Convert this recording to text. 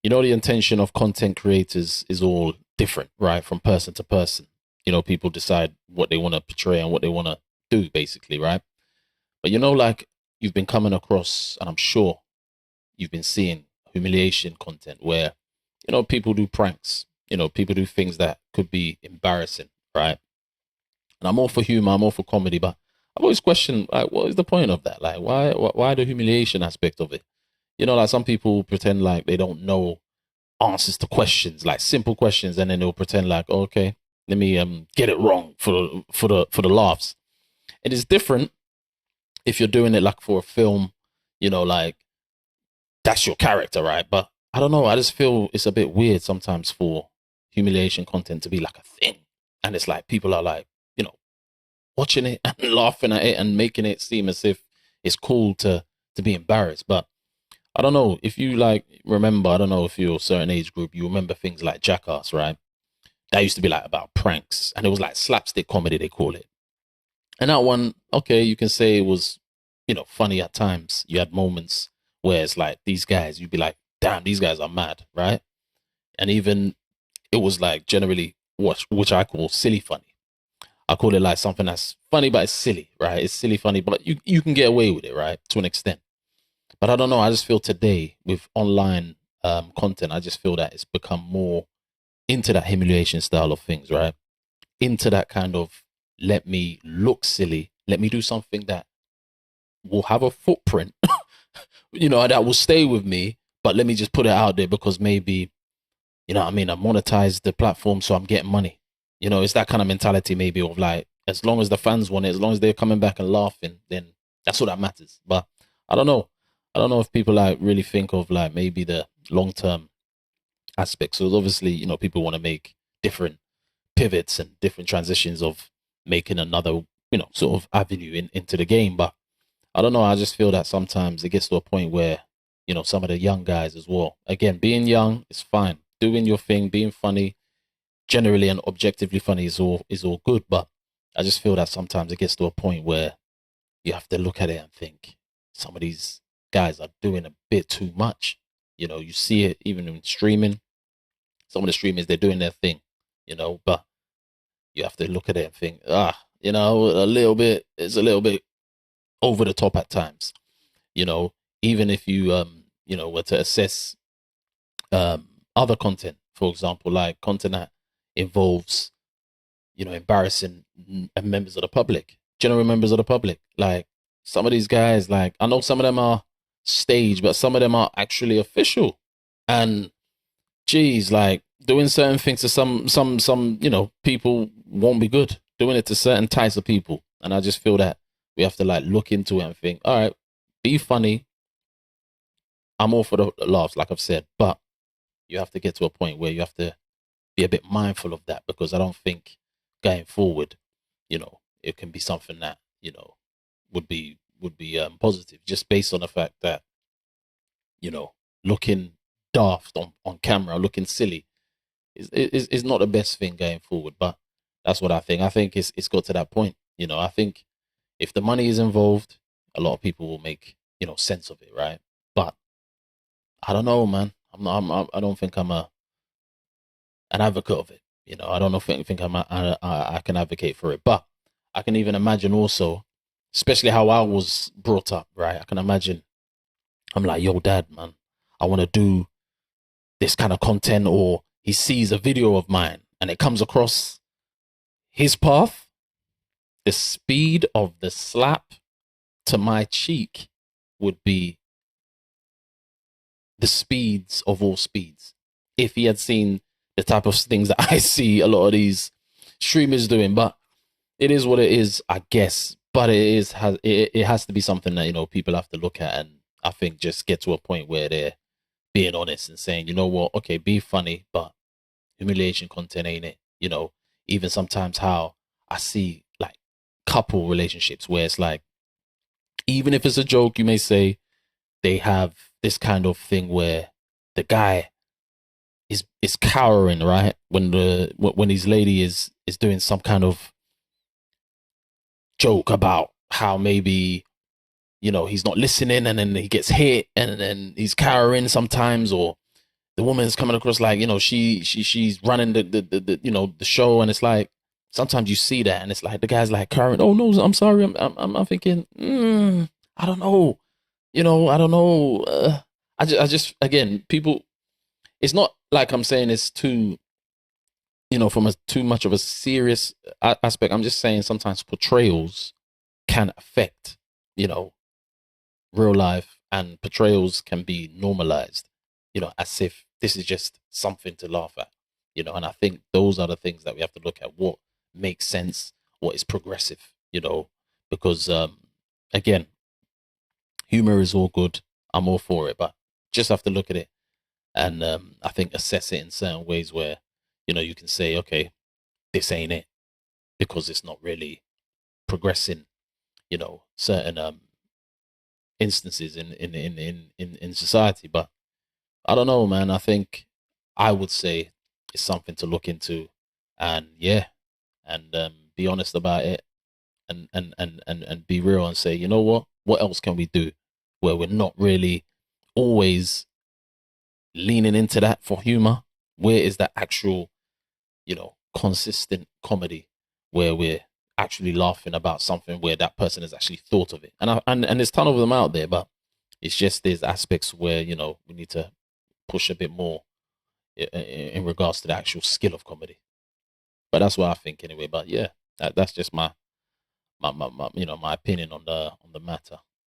the intention of content creators is all different, right? From person to person. People decide what they want to portray and what they want to do, basically, right? But like you've been coming across, and I'm sure you've been seeing humiliation content where, people do pranks, people do things that could be embarrassing, right? And I'm all for humor, I'm all for comedy, but I've always questioned, like, what is the point of that? Like, why the humiliation aspect of it? Like some people pretend like they don't know answers to questions, like simple questions, and then they'll pretend like, oh, okay, let me get it wrong for the laughs. It is different if you're doing it like for a film, like that's your character, right? But I don't know. I just feel it's a bit weird sometimes for humiliation content to be like a thing, and it's like people are like, watching it and laughing at it and making it seem as if it's cool to be embarrassed. But I don't know if you like remember. I don't know if you're a certain age group. You remember things like Jackass, right? That used to be like about pranks, and it was like slapstick comedy they call it. And that one, okay, you can say it was, funny at times. You had moments where it's like these guys, you'd be like, damn, these guys are mad, right? And even it was like generally what which I call silly funny. I call it like something that's funny, but it's silly, right? It's silly funny, but you can get away with it, right? To an extent. But I don't know. I just feel today with online content, I just feel that it's become more into that humiliation style of things, right? Into that kind of let me look silly, let me do something that will have a footprint, that will stay with me, but let me just put it out there because maybe, what I mean, I monetize the platform, so I'm getting money. It's that kind of mentality maybe of like, as long as the fans want it, as long as they're coming back and laughing, then that's all that matters. But I don't know. I don't know if people like really think of like maybe the long term aspects. So obviously, people want to make different pivots and different transitions of making another, sort of avenue into the game. But I don't know. I just feel that sometimes it gets to a point where, some of the young guys as well. Again, being young is fine. Doing your thing, being funny, generally and objectively funny is all good. But I just feel that sometimes it gets to a point where you have to look at it and think some of these guys are doing a bit too much. You see it even in streaming. Some of the streamers they're doing their thing, but you have to look at it and think, a little bit. It's a little bit over the top at times. You know, even if you were to assess other content, for example, like content that involves embarrassing members of the public, general members of the public. Like some of these guys, like I know some of them are staged, but some of them are actually official. And geez, like doing certain things to some people won't be good. Doing it to certain types of people, and I just feel that we have to like look into it and think, all right, be funny. I'm all for the laughs, like I've said, but you have to get to a point where you have to be a bit mindful of that because I don't think going forward, it can be something that would be positive just based on the fact that looking daft on camera, looking silly is not the best thing going forward. But that's what I think. I think it's got to that point. I think if the money is involved, a lot of people will make sense of it, right? But I don't know, man. I don't think I'm an advocate of it. I don't know think I can advocate for it, but I can even imagine also, especially how I was brought up, right? I can imagine I'm like, yo, dad, man, I want to do this kind of content, or he sees a video of mine and it comes across his path, the speed of the slap to my cheek would be the speeds of all speeds. If he had seen the type of things that I see a lot of these streamers doing, but it is what it is, I guess. But it has to be something that people have to look at, and I think just get to a point where they're being honest and saying, you know what, okay, be funny, but humiliation content ain't it. Even sometimes how I see like couple relationships where it's like, even if it's a joke, you may say they have this kind of thing where the guy is cowering, right? When his lady is doing some kind of joke about how maybe he's not listening, and then he gets hit, and then he's cowering sometimes, or the woman's coming across like, she's running the show, and it's like sometimes you see that, and it's like the guy's like current. Oh no, I'm sorry. I'm thinking, I don't know. I don't know. I just again, people. It's not like I'm saying it's too, from a too much of a serious aspect. I'm just saying sometimes portrayals can affect, you know, real life, and portrayals can be normalized, as if this is just something to laugh at, and I think those are the things that we have to look at. What makes sense, what is progressive, because again, humor is all good. I'm all for it, but just have to look at it, and I think assess it in certain ways where, you can say, okay, this ain't it, because it's not really progressing, certain instances in society. But I don't know, man. I think I would say it's something to look into, and yeah, and be honest about it, and be real and say, you know what else can we do where we're not really always leaning into that for humor? Where is that actual, consistent comedy where we're actually laughing about something where that person has actually thought of it? And there's a ton of them out there, but it's just there's aspects where, we need to push a bit more in regards to the actual skill of comedy. But that's what I think anyway. But yeah, that's just my my opinion on the matter.